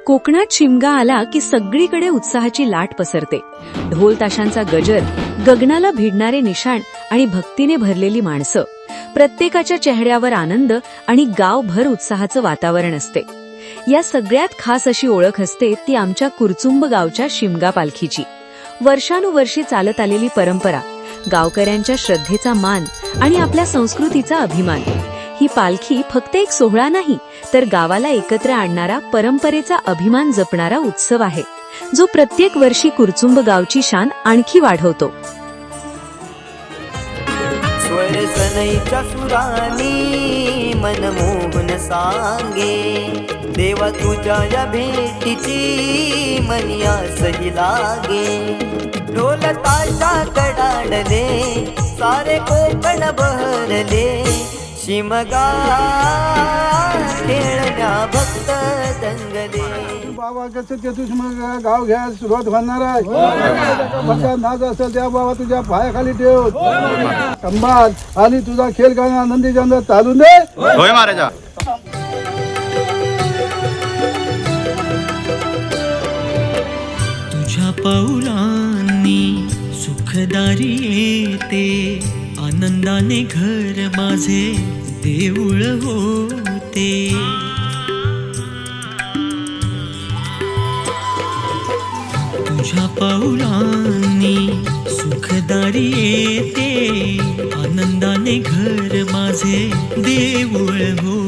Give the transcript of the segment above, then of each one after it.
कोकणात शिमगा आला की सगळीकडे उत्साहाची लाट पसरते. ढोल ताशांचा गजर, गगनाला भिडणारे निशाण आणि भक्तीने भरलेली माणसं. प्रत्येकाच्या चेहऱ्यावर आनंद आणि गावभर उत्साहाचं वातावरण असते. या सगळ्यात खास अशी ओळख असते ती आमच्या कुरचुंब गावच्या शिमगा पालखीची. वर्षानुवर्षी चालत आलेली परंपरा, गावकऱ्यांच्या श्रद्धेचा मान आणि आपल्या संस्कृतीचा अभिमान. ही पालखी फक्त एक सोहळा नाही, तर गावाला एकत्र आणणारा, परंपरेचा अभिमान जपणारा उत्सव आहे, जो प्रत्येक वर्षी कुरचुंब गावची शान आणखी वाढवतो. स्वर सनईच्या सुरानी मनमोहन सांगे, देवा तुझ्या या भेटीची मनिया सही लागे. ढोल ताशा कडाडले, सारे कोकण बहरले, शिमगा खेळण्या भक्त दंगले. बाबा कसं ते तुझ मग गाव घ्यायला सुरुवात होणार आहे. भक्ता नाच असेल त्या बाबा तुझ्या पायाखाली ठेव. संभात आणि तुझा खेळ गाणं आनंदी चंद चालून दे. होय महाराजा. तुझ्या पाऊलांनी सुखदारी येते, आनंदाने घर माझे देऊळ होते. तुझ्या पाऊलांनी सुखदारी येते, आनंदाने घर माझे देऊळ होते.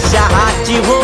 शहाची हो